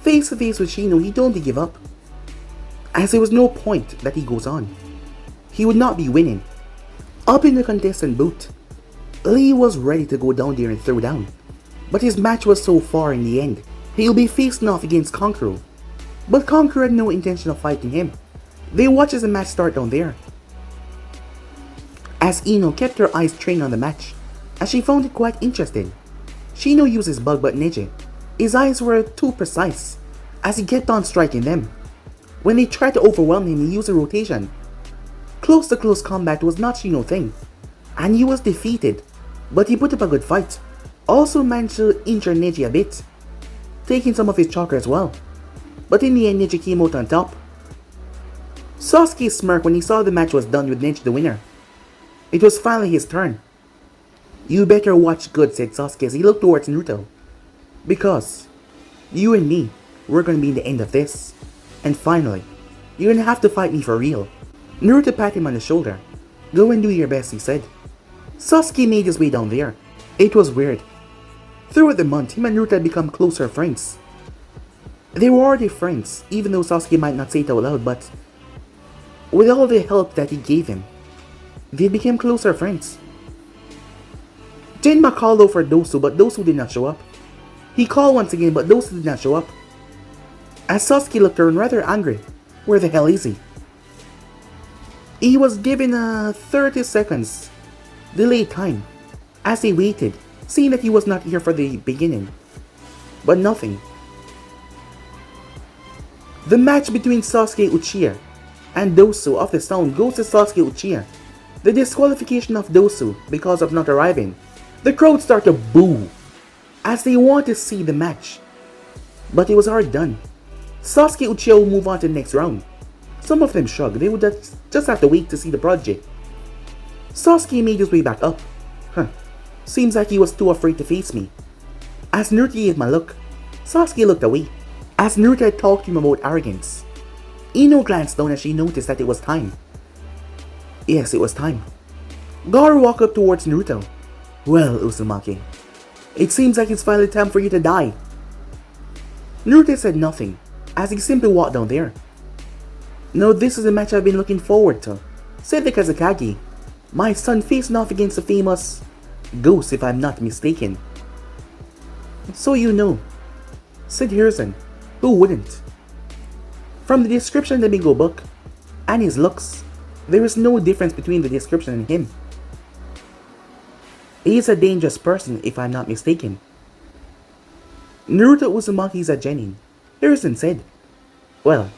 Face to face with Shino, he told him to give up, as there was no point that he goes on. He would not be winning. Up in the contestant booth, Lee was ready to go down there and throw down, but his match was so far in the end. He'll be facing off against Kankuro, but Kankuro had no intention of fighting him. They watched as the match start down there, as Ino kept her eyes trained on the match, as she found it quite interesting. Shino used his bug, but Neji, his eyes were too precise, as he kept on striking them. When they tried to overwhelm him, he used a rotation. Close to close combat was not Shino's thing, and he was defeated, but he put up a good fight. Also managed to injure Neji a bit, taking some of his chakra as well, but in the end Neji came out on top. Sasuke smirked when he saw the match was done with Neji the winner. It was finally his turn. "You better watch good," said Sasuke as he looked towards Naruto, "because you and me, we're gonna be in the end of this, and finally, you're gonna have to fight me for real." Naruto patted him on the shoulder. "Go and do your best," he said. Sasuke made his way down there. It was weird. Throughout the month, him and Naruto had become closer friends. They were already friends, even though Sasuke might not say it out loud, but with all the help that he gave him, they became closer friends. Jinma called out for Dosu, but Dosu did not show up. He called once again, but Dosu did not show up. As Sasuke looked around rather angry, where the hell is he? He was given a 30 seconds delay time, as he waited, seeing that he was not here for the beginning. But nothing. The match between Sasuke Uchiha and Dosu of the Sound goes to Sasuke Uchiha. The disqualification of Dosu because of not arriving. The crowd start to boo as they want to see the match, but it was already done. Sasuke Uchiha will move on to the next round. Some of them shrugged. They would just have to wait to see the prodigy. Sasuke made his way back up. Seems like he was too afraid to face me. As Naruto gave him a look, Sasuke looked away. As Naruto had talked to him about arrogance, Ino glanced down as she noticed that it was time. Yes, it was time. Gaara walked up towards Naruto. Well, Uzumaki, it seems like it's finally time for you to die. Naruto said nothing, as he simply walked down there. No, this is a match I've been looking forward to, said the Kazekage. My son facing off against the famous Ghost, if I'm not mistaken. So you know, said Hiruzen, who wouldn't? From the description in the bingo book, and his looks, there is no difference between the description and him. He is a dangerous person, if I'm not mistaken. Naruto Uzumaki's a genin, Hiruzen said. Well,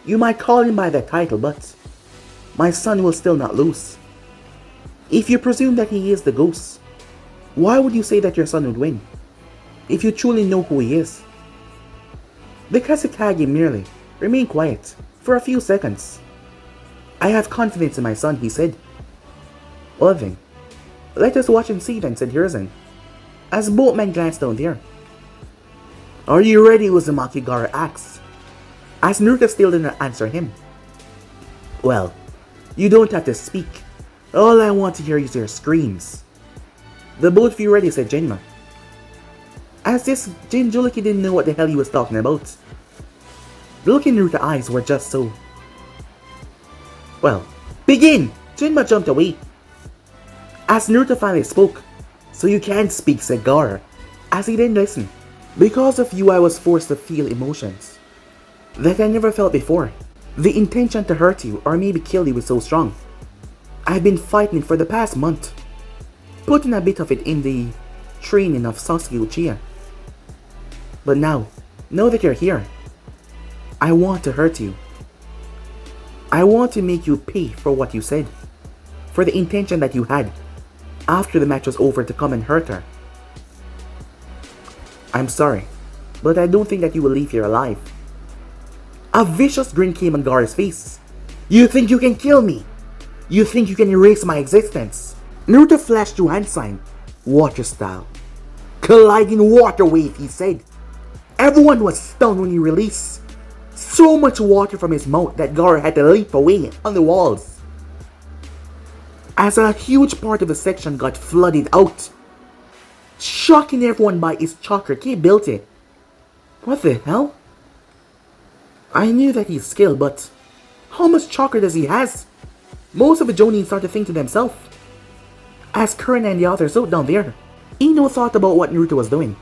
you might call him by that title, but my son will still not lose. If you presume that he is the ghost, why would you say that your son would win, if you truly know who he is? The Kazekage merely remained quiet for a few seconds. I have confidence in my son, he said. Well then, let us watch and see then, said Hiruzen, as both men glanced down there. Are you ready, Uzumaki? Gaara asked, as Naruto still did not answer him. Well, you don't have to speak. All I want to hear is your screams. The both of you ready, said Genma. As this Jinchuriki didn't know what the hell he was talking about. The look in Naruto's eyes were just so. Well, begin! Genma jumped away. As Naruto finally spoke, so you can't speak, said Gaara, as he didn't listen. Because of you I was forced to feel emotions that I never felt before. The intention to hurt you or maybe kill you was so strong. I've been fighting for the past month, putting a bit of it in the training of Sasuke Uchiha. But now that you're here, I want to hurt you. I want to make you pay for what you said, for the intention that you had after the match was over to come and hurt her. I'm sorry, but I don't think that you will leave here alive. A vicious grin came on Gaara's face. You think you can kill me? You think you can erase my existence? Naruto flashed through hand sign, water style. Colliding water wave, he said. Everyone was stunned when he released so much water from his mouth that Gaara had to leap away on the walls, as a huge part of the section got flooded out, shocking everyone by his chakra capability. What the hell? I knew that he's skilled, but how much chakra does he has? Most of the Jonin start to think to themselves. As Kuren and the others out down there, Ino thought about what Naruto was doing.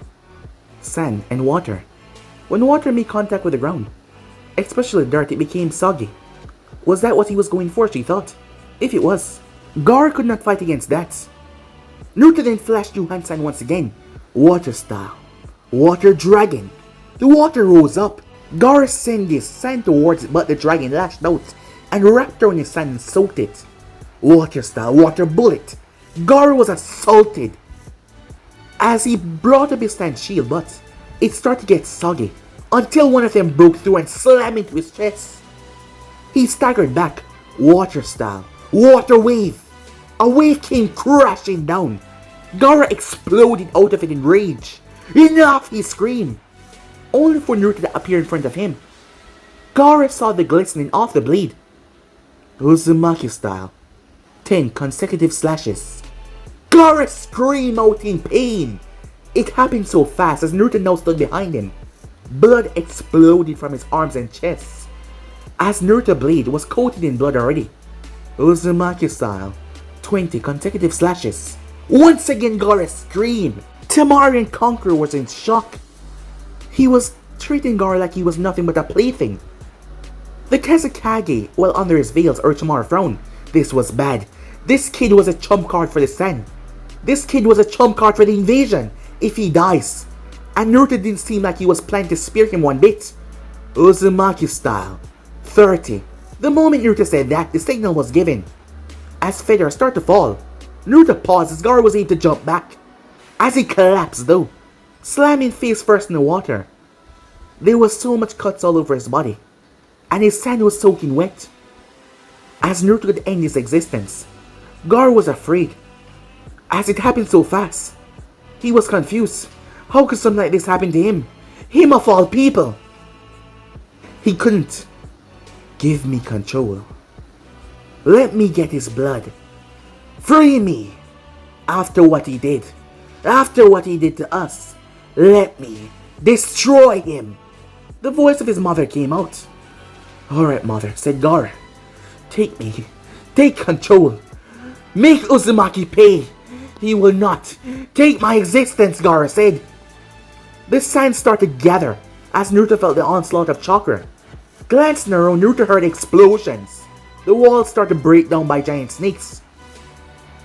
Sand and water. When water made contact with the ground, especially dirt, it became soggy. Was that what he was going for, she thought? If it was, Gaara could not fight against that. Naruto then flashed through hand sign once again. Water style. Water dragon. The water rose up. Gaara sent his sand towards it, but the dragon lashed out and wrapped around his sand and soaked it. Water style, water bullet. Gaara was assaulted as he brought up his sand shield, but it started to get soggy until one of them broke through and slammed into his chest. He staggered back. Water style, water wave. A wave came crashing down. Gaara exploded out of it in rage. Enough, he screamed, only for Naruto to appear in front of him. Gaara saw the glistening of the blade. Uzumaki style. 10 consecutive slashes. Gaara screamed out in pain. It happened so fast as Naruto now stood behind him. Blood exploded from his arms and chest, as Naruto's blade was coated in blood already. Uzumaki style. 20 consecutive slashes. Once again Gaara screamed. Temari Conqueror was in shock. He was treating Gaara like he was nothing but a plaything. The Kazekage, while under his veils, Orochimaru frowned. This was bad. This kid was a trump card for the Sen. This kid was a trump card for the invasion if he dies. And Naruto didn't seem like he was planning to spare him one bit. Uzumaki style. 30. The moment Naruto said that, the signal was given. As feathers started to fall, Naruto paused as Gaara was able to jump back. As he collapsed though, slamming face first in the water. There was so much cuts all over his body, and his sand was soaking wet. As Naruto could end his existence, Gaara was afraid. as it happened so fast. He was confused. How could something like this happen to him? Him of all people! He couldn't. Give me control. Let me get his blood. Free me! After what he did. After what he did to us. Let me destroy him! The voice of his mother came out. Alright, mother, said Gaara. Take me. Take control. Make Uzumaki pay. He will not take my existence, Gaara said. The sand started to gather as Naruto felt the onslaught of chakra. Glancing around, Naruto heard explosions. The walls started to break down by giant snakes.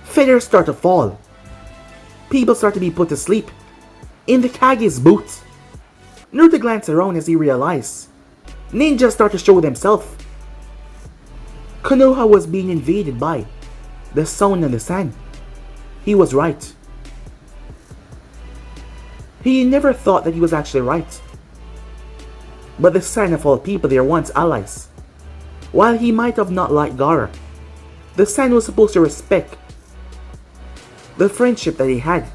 Feathers started to fall. People started to be put to sleep. In the Kage's booth, Naruto glanced around as he realized ninjas started to show themselves. Konoha was being invaded by the sun and the sand. He was right. He never thought that he was actually right. But the Sand of all people, they are once allies. While he might have not liked Gaara, the Sand was supposed to respect the friendship that they had.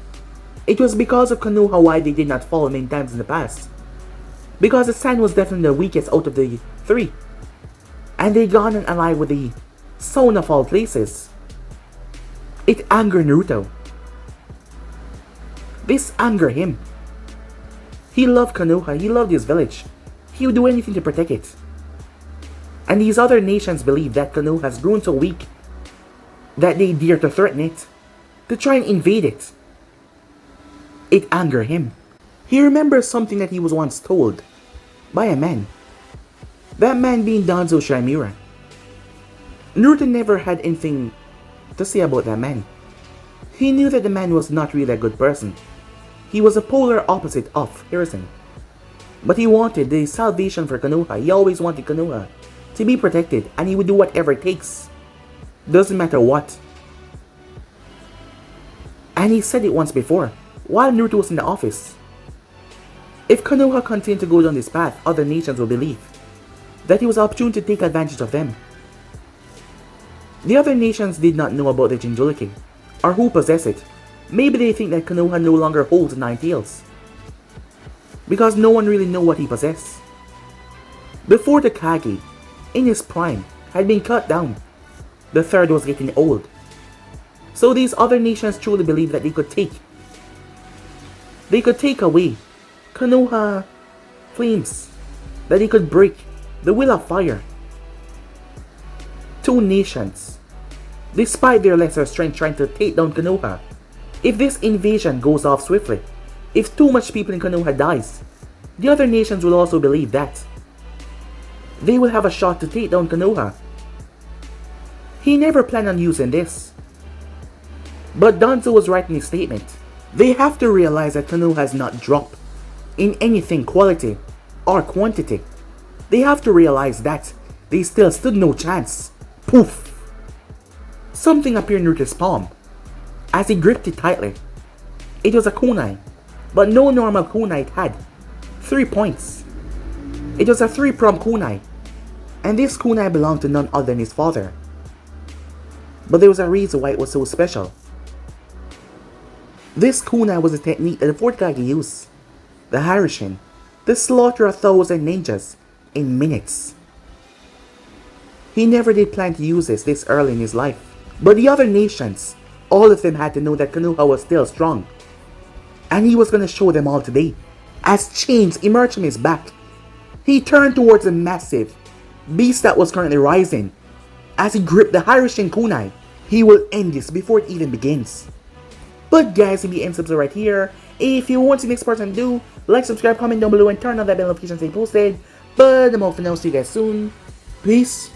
It was because of Konoha why they did not fall many times in the past. Because the Sand was definitely the weakest out of the three. And they gone and allied with the Son of all places. It angered Naruto. This angered him. He loved Konoha, he loved his village. He would do anything to protect it. And these other nations believe that Konoha has grown so weak that they dare to threaten it, to try and invade it. It angered him. He remembers something that he was once told by a man. That man being Danzo Shimura. Naruto never had anything to say about that man. He knew that the man was not really a good person. He was a polar opposite of Hiruzen. But he wanted the salvation for Konoha. He always wanted Konoha to be protected, and he would do whatever it takes. Doesn't matter what. And he said it once before, while Naruto was in the office. If Konoha continued to go down this path, other nations will believe that he was opportune to take advantage of them. The other nations did not know about the Jinchuriki, or who possessed it. Maybe they think that Konoha no longer holds 9 tails, because no one really knew what he possessed. Before the Kage, in his prime, had been cut down, the third was getting old. So these other nations truly believed that they could take away Konoha flames, that they could break the will of fire. 2 nations, despite their lesser strength trying to take down Konoha. If this invasion goes off swiftly, if too much people in Konoha dies, the other nations will also believe that they will have a shot to take down Konoha. He never planned on using this. But Danzo was right in his statement. They have to realize that Konoha has not dropped in anything quality or quantity. They have to realize that they still stood no chance. Poof! Something appeared in Naruto's palm as he gripped it tightly. It was a kunai, but no normal kunai. It had 3 points. It was a 3-pronged kunai, and this kunai belonged to none other than his father. But there was a reason why it was so special. This kunai was a technique that the 4th Kage used, the Harashin, to slaughter 1,000 ninjas in minutes. He never did plan to use this early in his life. But the other nations, all of them had to know that Konoha was still strong. And he was going to show them all today. As chains emerged from his back, he turned towards a massive beast that was currently rising. As he gripped the Harashin kunai, he will end this before it even begins. But guys, if you end subscribe right here. If you want to see the next person do, like, subscribe, comment down below, and turn on that bell notification to stay posted. But I'm off for now, see you guys soon. Peace.